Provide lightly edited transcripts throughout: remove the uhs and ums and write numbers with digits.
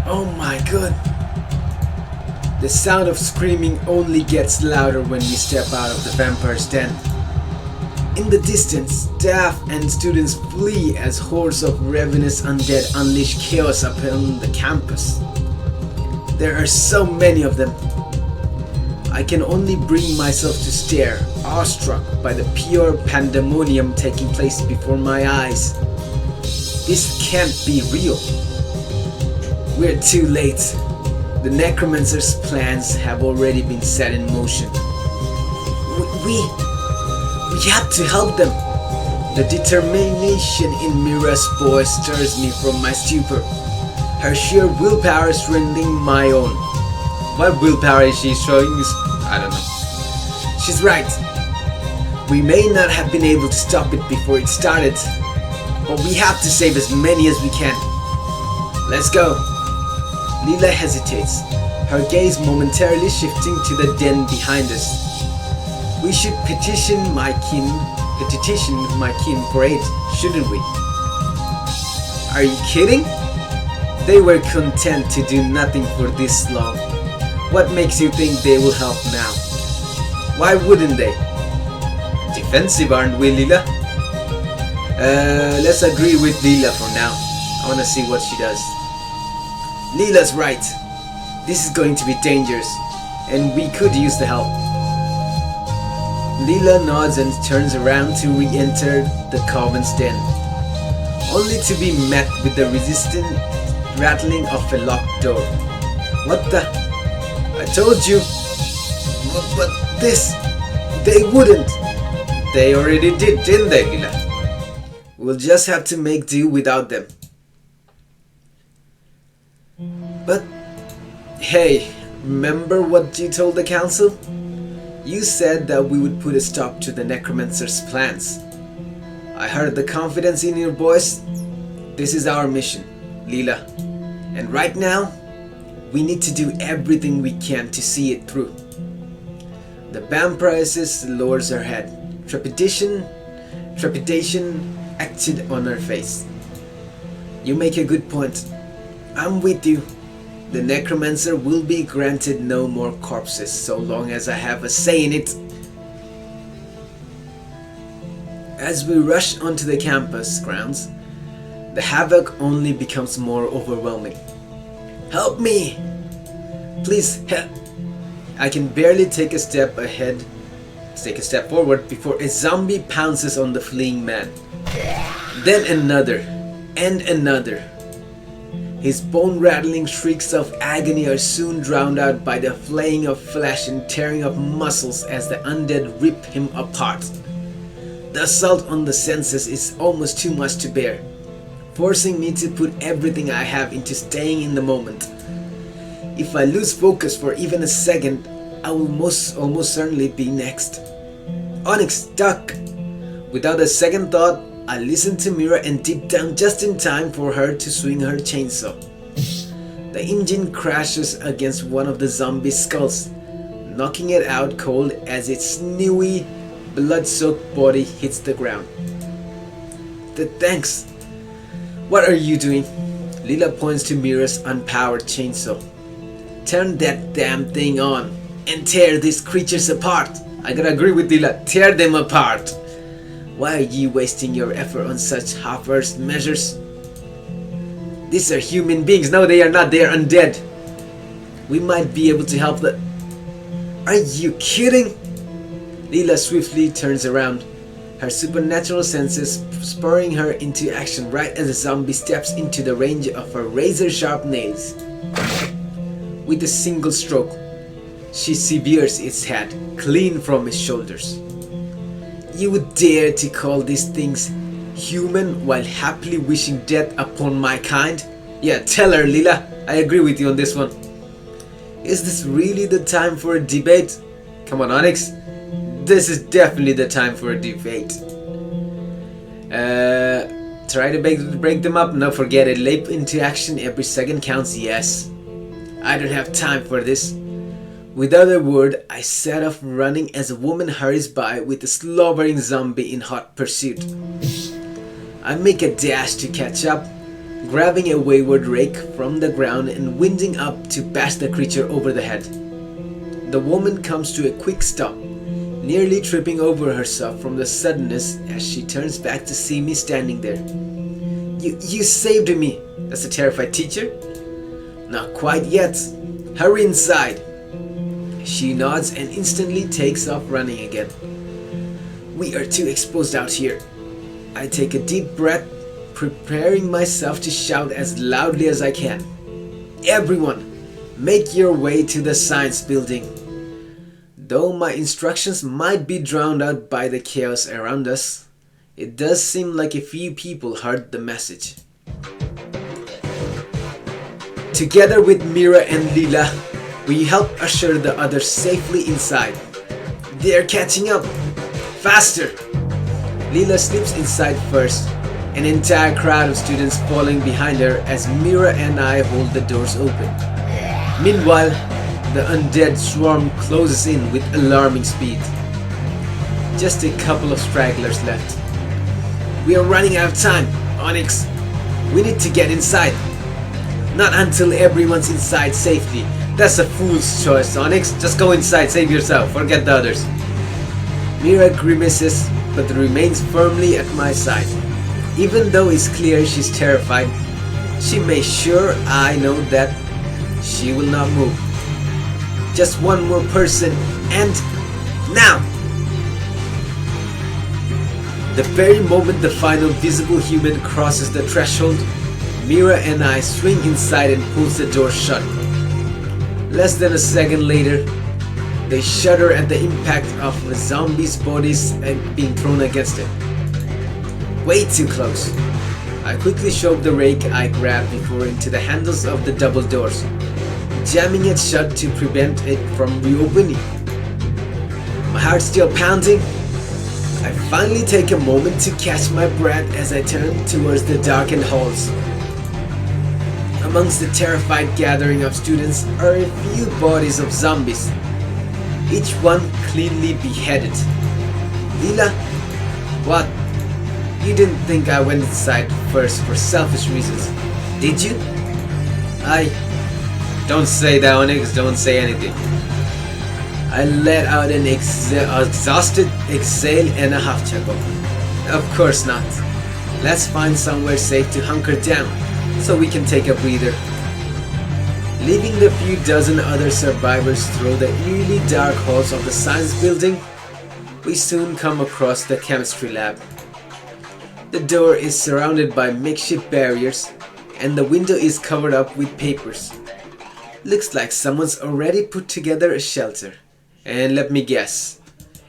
Oh my god. The sound of screaming only gets louder when we step out of the vampire's den. In the distance, staff and students flee as hordes of ravenous undead unleash chaos upon the campus. There are so many of them. I can only bring myself to stare, awestruck by the pure pandemonium taking place before my eyes. This can't be real. We're too late. The necromancer's plans have already been set in motion. We have to help them. The determination in Mira's voice stirs me from my stupor. Her sheer willpower is rending my own. What willpower is she showing? I don't know. She's right. We may not have been able to stop it before it started, but we have to save as many as we can. Let's go. Lila hesitates, her gaze momentarily shifting to the den behind us. We should petition my kin for aid, shouldn't we? Are you kidding? They were content to do nothing for this long. What makes you think they will help now? Why wouldn't they? Defensive, aren't we, Lila? Let's agree with Lila for now. I wanna see what she does. Lila's right. This is going to be dangerous, and we could use the help. Lila nods and turns around to re-enter the Coven's den, only to be met with the resistant rattling of a locked door. What the? I told you! But this... They wouldn't! They already did, didn't they, Lila? We'll just have to make do without them. But... Hey, remember what you told the council? You said that we would put a stop to the necromancer's plans. I heard the confidence in your voice. This is our mission, Lila. And right now, we need to do everything we can to see it through. The vampiress lowers her head. Trepidation acted on her face. You make a good point. I'm with you. The necromancer will be granted no more corpses so long as I have a say in it. As we rush onto the campus grounds, the havoc only becomes more overwhelming. Help me! Please help! I can barely take a step forward before a zombie pounces on the fleeing man. Then another, and another. His bone-rattling shrieks of agony are soon drowned out by the flaying of flesh and tearing of muscles as the undead rip him apart. The assault on the senses is almost too much to bear, forcing me to put everything I have into staying in the moment. If I lose focus for even a second, I will almost certainly be next. Onyx, duck! Without a second thought, I listen to Mira and dip down just in time for her to swing her chainsaw. The engine crashes against one of the zombie skulls, knocking it out cold as its snewy, blood-soaked body hits the ground. Thanks. What are you doing? Lila points to Mira's unpowered chainsaw. Turn that damn thing on and tear these creatures apart. I gotta agree with Lila. Tear them apart. Why are you wasting your effort on such half-arsed measures? These are human beings. No, they are not. They are undead. We might be able to help them. Are you kidding? Lila swiftly turns around, her supernatural senses spurring her into action right as the zombie steps into the range of her razor-sharp nails. With a single stroke, she severs its head clean from its shoulders. You would dare to call these things human while happily wishing death upon my kind? Yeah, tell her, Lila. I agree with you on this one. Is this really the time for a debate? Come on, Onyx. This is definitely the time for a debate. Try to break them up? No, forget it. Leap into action. Every second counts. Yes. I don't have time for this. Without a word, I set off running as a woman hurries by with a slobbering zombie in hot pursuit. I make a dash to catch up, grabbing a wayward rake from the ground and winding up to bash the creature over the head. The woman comes to a quick stop, nearly tripping over herself from the suddenness as she turns back to see me standing there. You saved me. That's a terrified teacher. Not quite yet. Hurry inside. She nods and instantly takes off running again. We are too exposed out here. I take a deep breath, preparing myself to shout as loudly as I can. Everyone, make your way to the science building. Though my instructions might be drowned out by the chaos around us, it does seem like a few people heard the message. Together with Mira and Lila, we help usher the others safely inside. They are catching up. Faster! Lila slips inside first, an entire crowd of students falling behind her as Mira and I hold the doors open. Meanwhile, the undead swarm closes in with alarming speed. Just a couple of stragglers left. We are running out of time, Onyx. We need to get inside. Not until everyone's inside safely. That's a fool's choice, Onyx. Just go inside, save yourself, forget the others. Mira grimaces, but remains firmly at my side. Even though it's clear she's terrified, she makes sure I know that she will not move. Just one more person, and now! The very moment the final visible human crosses the threshold, Mira and I swing inside and pulls the door shut. Less than a second later, they shudder at the impact of the zombies' bodies being thrown against it. Way too close. I quickly shove the rake I grabbed before into the handles of the double doors, jamming it shut to prevent it from reopening. My heart still pounding, I finally take a moment to catch my breath as I turn towards the darkened halls. Amongst the terrified gathering of students are a few bodies of zombies, each one cleanly beheaded. Lila, what? You didn't think I went inside first for selfish reasons, did you? Don't say that, Onyx, don't say anything. I let out an exhausted exhale and a half chuckle. Of course not. Let's find somewhere safe to hunker down, so we can take a breather. Leaving the few dozen other survivors through the eerily dark halls of the science building, we soon come across the chemistry lab. The door is surrounded by makeshift barriers, and the window is covered up with papers. Looks like someone's already put together a shelter. And let me guess,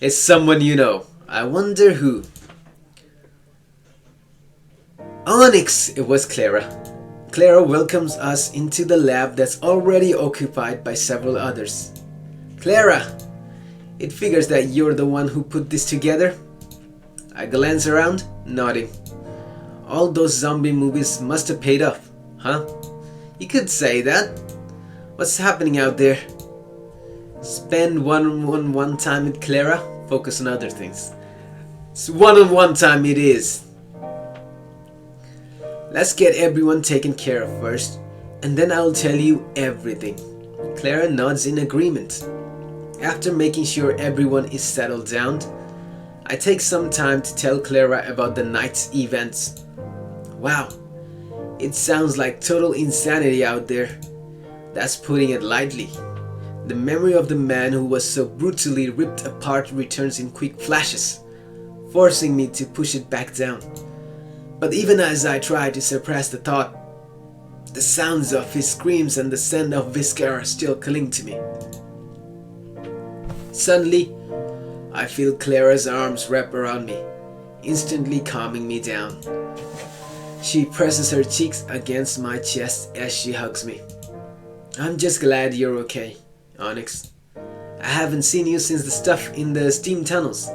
it's someone you know. I wonder who. Onyx! It was Clara. Clara welcomes us into the lab that's already occupied by several others. Clara! It figures that you're the one who put this together. I glance around, nodding. All those zombie movies must have paid off, huh? You could say that. What's happening out there? Spend one-on-one time with Clara, focus on other things. It's one-on-one time it is. Let's get everyone taken care of first, and then I'll tell you everything. Clara nods in agreement. After making sure everyone is settled down, I take some time to tell Clara about the night's events. Wow, it sounds like total insanity out there. That's putting it lightly. The memory of the man who was so brutally ripped apart returns in quick flashes, forcing me to push it back down. But even as I try to suppress the thought, the sounds of his screams and the scent of viscera still cling to me. Suddenly, I feel Clara's arms wrap around me, instantly calming me down. She presses her cheeks against my chest as she hugs me. I'm just glad you're okay, Onyx. I haven't seen you since the stuff in the steam tunnels,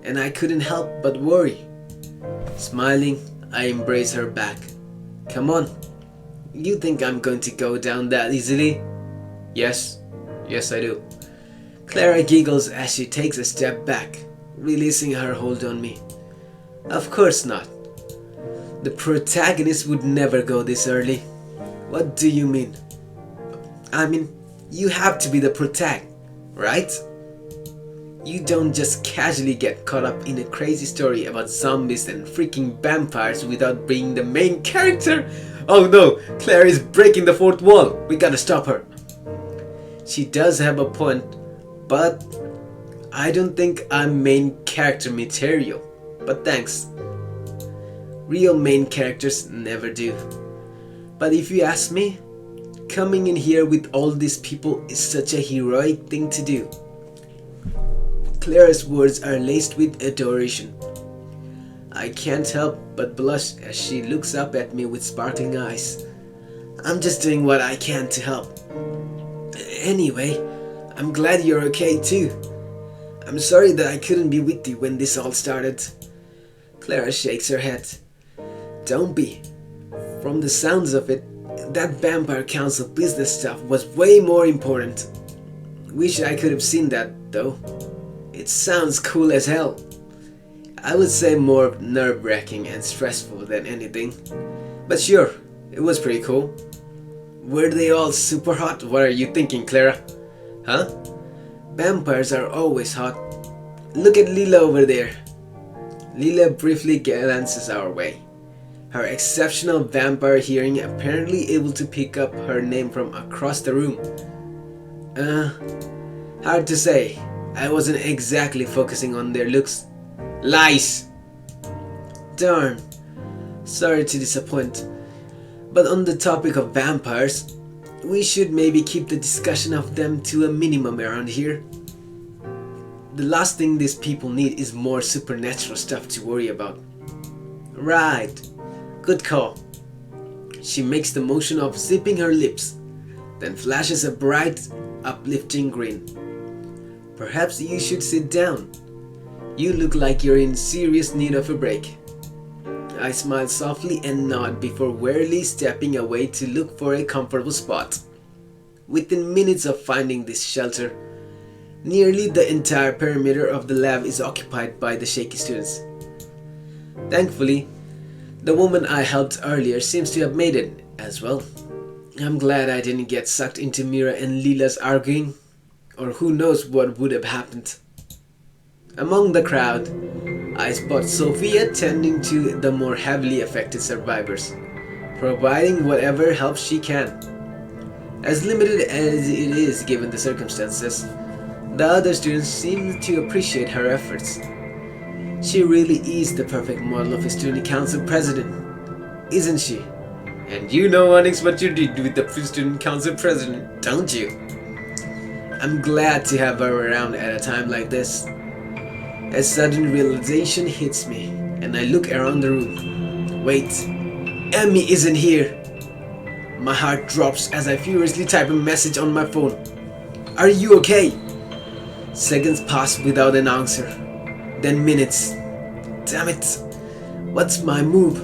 and I couldn't help but worry. Smiling, I embrace her back. Come on, you think I'm going to go down that easily? Yes I do. Clara giggles as she takes a step back, releasing her hold on me. Of course not. The protagonist would never go this early. What do you mean? I mean, you have to be the protag, right? You don't just casually get caught up in a crazy story about zombies and freaking vampires without being the main character. Oh no, Clara is breaking the fourth wall. We gotta stop her. She does have a point, but I don't think I'm main character material. But thanks. Real main characters never do. But if you ask me, coming in here with all these people is such a heroic thing to do. Clara's words are laced with adoration. I can't help but blush as she looks up at me with sparkling eyes. I'm just doing what I can to help. Anyway, I'm glad you're okay too. I'm sorry that I couldn't be with you when this all started. Clara shakes her head. Don't be. From the sounds of it, that Vampire Council business stuff was way more important. Wish I could have seen that though. It sounds cool as hell. I would say more nerve-wracking and stressful than anything. But sure, it was pretty cool. Were they all super hot? What are you thinking, Clara? Huh? Vampires are always hot. Look at Lila over there. Lila briefly glances our way. Her exceptional vampire hearing apparently able to pick up her name from across the room. Hard to say. I wasn't exactly focusing on their looks. Lies! Darn. Sorry to disappoint. But on the topic of vampires, we should maybe keep the discussion of them to a minimum around here. The last thing these people need is more supernatural stuff to worry about. Right. Good call. She makes the motion of zipping her lips, then flashes a bright, uplifting grin. Perhaps you should sit down. You look like you're in serious need of a break. I smile softly and nod before warily stepping away to look for a comfortable spot. Within minutes of finding this shelter, nearly the entire perimeter of the lab is occupied by the shaky students. Thankfully, the woman I helped earlier seems to have made it as well. I'm glad I didn't get sucked into Mira and Lila's arguing, or who knows what would have happened. Among the crowd, I spot Sophia tending to the more heavily affected survivors, providing whatever help she can. As limited as it is given the circumstances, the other students seem to appreciate her efforts. She really is the perfect model of a student council president, isn't she? And you know, Onyx, what you did with the student council president, don't you? I'm glad to have her around at a time like this. A sudden realization hits me, and I look around the room. Wait, Emmy isn't here. My heart drops as I furiously type a message on my phone. Are you okay? Seconds pass without an answer. Then minutes. Damn it. What's my move?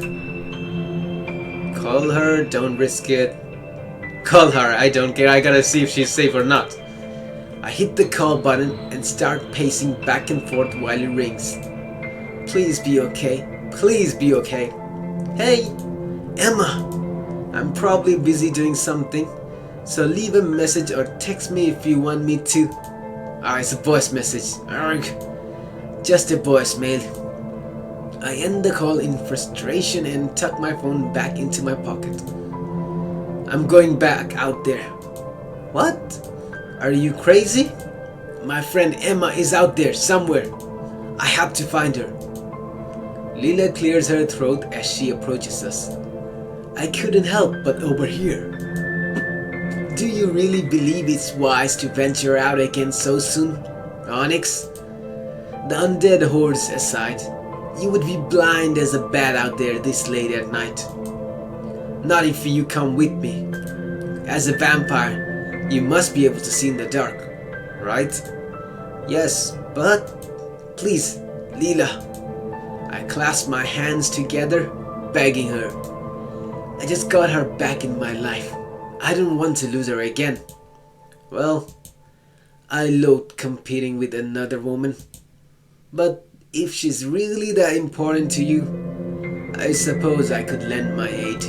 Call her, don't risk it. Call her, I don't care. I gotta see if she's safe or not. I hit the call button and start pacing back and forth while it rings. Please be okay. Please be okay. Hey, Emma. I'm probably busy doing something, so leave a message or text me if you want me to. It's a voice message. Arg. Just a voicemail. I end the call in frustration and tuck my phone back into my pocket. I'm going back out there. What? Are you crazy? My friend Emma is out there somewhere. I have to find her. Lila clears her throat as she approaches us. I couldn't help but overhear. Do you really believe it's wise to venture out again so soon, Onyx? The undead hordes aside, you would be blind as a bat out there this late at night. Not if you come with me. As a vampire, you must be able to see in the dark, right? Yes, but please, Lila. I clasp my hands together, begging her. I just got her back in my life. I don't want to lose her again. Well, I loathe competing with another woman. But if she's really that important to you, I suppose I could lend my aid.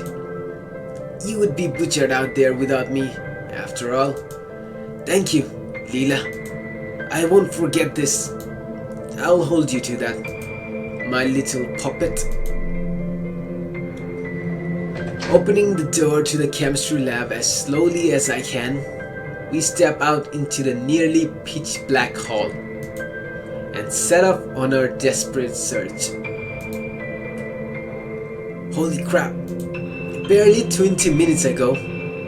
You would be butchered out there without me, after all. Thank you, Lila. I won't forget this. I'll hold you to that, my little puppet. Opening the door to the chemistry lab as slowly as I can, we step out into the nearly pitch black hall and set off on our desperate search. Holy crap! Barely 20 minutes ago,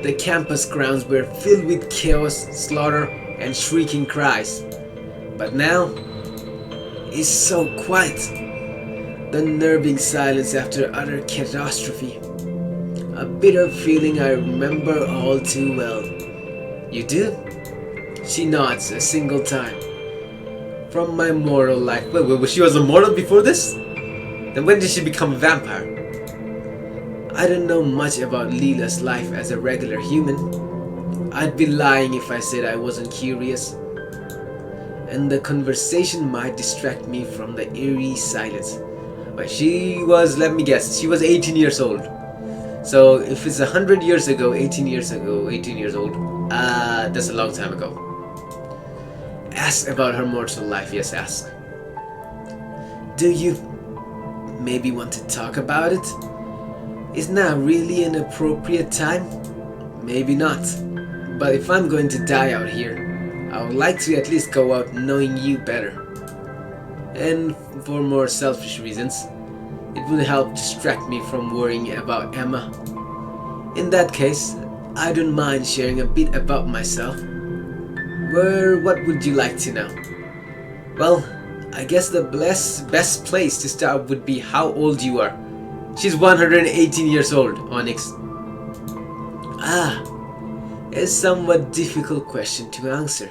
the campus grounds were filled with chaos, slaughter, and shrieking cries. But now, it's so quiet. The unnerving silence after utter catastrophe. A bitter feeling I remember all too well. You do? She nods a single time. From my mortal life. Wait, she was a mortal before this? Then when did she become a vampire? I don't know much about Lila's life as a regular human. I'd be lying if I said I wasn't curious. And the conversation might distract me from the eerie silence. But she was, let me guess, she was 18 years old. So if it's 100 years ago, 18 years old, that's a long time ago. Ask about her mortal life, yes, ask. Do you maybe want to talk about it? Is now really an appropriate time? Maybe not. But if I'm going to die out here, I would like to at least go out knowing you better. And for more selfish reasons, it would help distract me from worrying about Emma. In that case, I don't mind sharing a bit about myself. What would you like to know? Well, I guess the best place to start would be how old you are. She's 118 years old, Onyx. A somewhat difficult question to answer.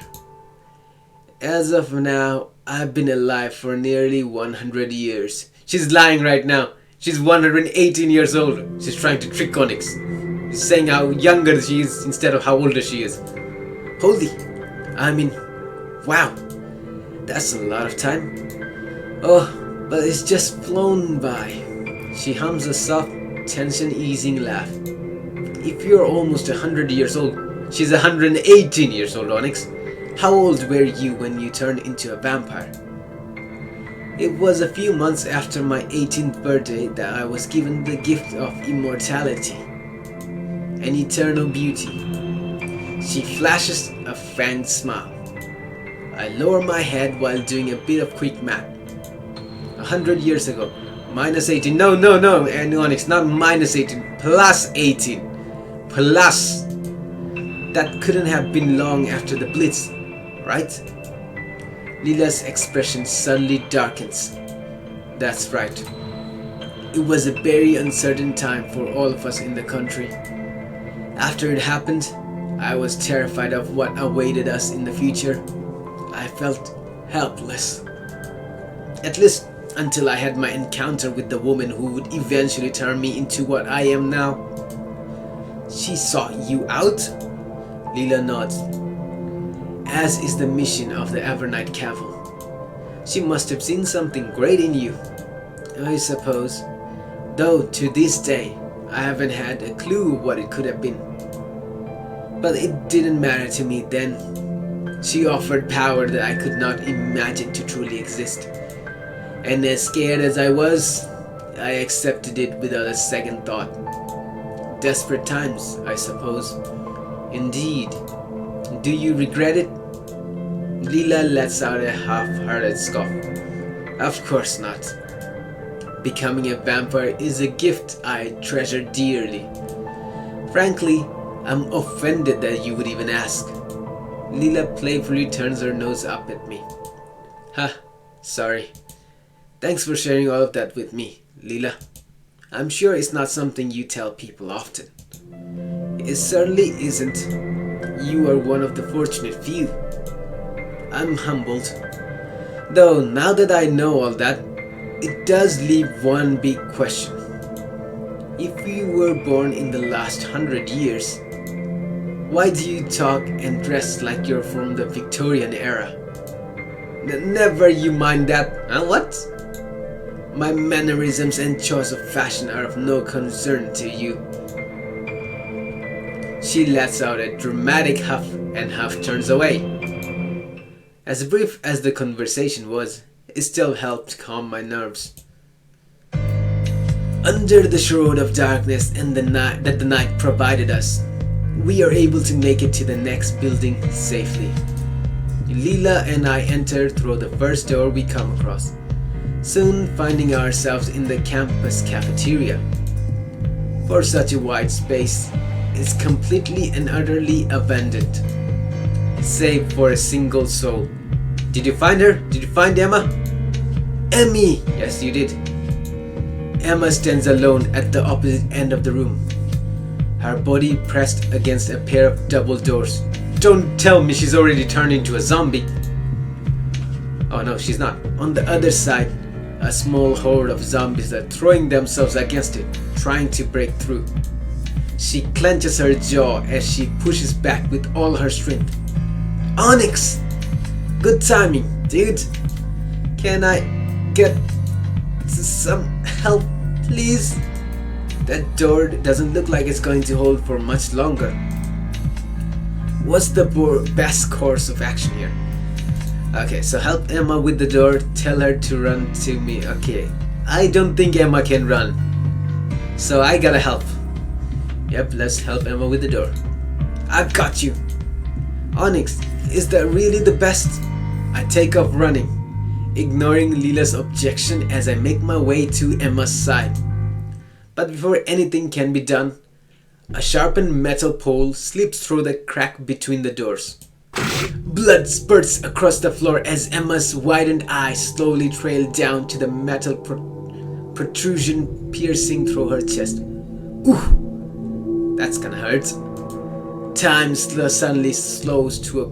As of now, I've been alive for nearly 100 years. She's lying right now. She's 118 years old. She's trying to trick Onyx. She's saying how younger she is instead of how older she is. Wow. That's a lot of time. Oh, but it's just flown by. She hums a soft, tension-easing laugh. If you're almost 100 years old, she's 118 years old, Onyx. How old were you when you turned into a vampire? It was a few months after my 18th birthday that I was given the gift of immortality and eternal beauty. She flashes a frank smile. I lower my head while doing a bit of quick math. 100 years ago, minus 18. No, and Onyx, not minus 18, plus 18. Plus. That couldn't have been long after the Blitz, right? Lila's expression suddenly darkens. That's right. It was a very uncertain time for all of us in the country. After it happened, I was terrified of what awaited us in the future. I felt helpless. At least until I had my encounter with the woman who would eventually turn me into what I am now. She sought you out? Lila nods. As is the mission of the Evernight Cavil. She must have seen something great in you, I suppose. Though to this day, I haven't had a clue what it could have been. But it didn't matter to me then. She offered power that I could not imagine to truly exist. And as scared as I was, I accepted it without a second thought. Desperate times, I suppose. Indeed. Do you regret it? Lila lets out a half-hearted scoff. Of course not. Becoming a vampire is a gift I treasure dearly. Frankly, I'm offended that you would even ask. Lila playfully turns her nose up at me. Sorry. Thanks for sharing all of that with me, Lila. I'm sure it's not something you tell people often. It certainly isn't. You are one of the fortunate few. I'm humbled. Though now that I know all that, it does leave one big question. If you were born in the last 100 years, why do you talk and dress like you're from the Victorian era? Never you mind that. What? My mannerisms and choice of fashion are of no concern to you. She lets out a dramatic huff and half turns away. As brief as the conversation was, it still helped calm my nerves. Under the shroud of darkness and the night that the night provided us, we are able to make it to the next building safely. Lila and I enter through the first door we come across, soon finding ourselves in the campus cafeteria. For such a wide space, it's completely and utterly abandoned, save for a single soul. Did you find her? Did you find Emma? Emmy! Yes, you did. Emma stands alone at the opposite end of the room, her body pressed against a pair of double doors. Don't tell me she's already turned into a zombie. Oh no, she's not. On the other side, a small horde of zombies are throwing themselves against it, trying to break through. She clenches her jaw as she pushes back with all her strength. Onyx! Good timing, dude. Can I get some help, please? That door doesn't look like it's going to hold for much longer. What's the best course of action here? Okay, so help Emma with the door, tell her to run to me. Okay, I don't think Emma can run, so I gotta help. Yep, let's help Emma with the door. I've got you. Onyx, is that really the best? I take off running, ignoring Lila's objection as I make my way to Emma's side. But before anything can be done, a sharpened metal pole slips through the crack between the doors. Blood spurts across the floor as Emma's widened eyes slowly trail down to the metal protrusion piercing through her chest. Ooh, that's gonna hurt. Time suddenly slows to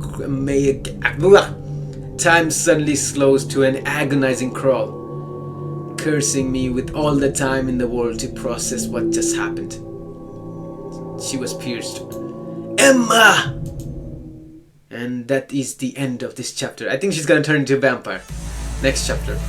an agonizing crawl, cursing me with all the time in the world to process what just happened. She was pierced. Emma! And that is the end of this chapter. I think she's gonna turn into a vampire. Next chapter.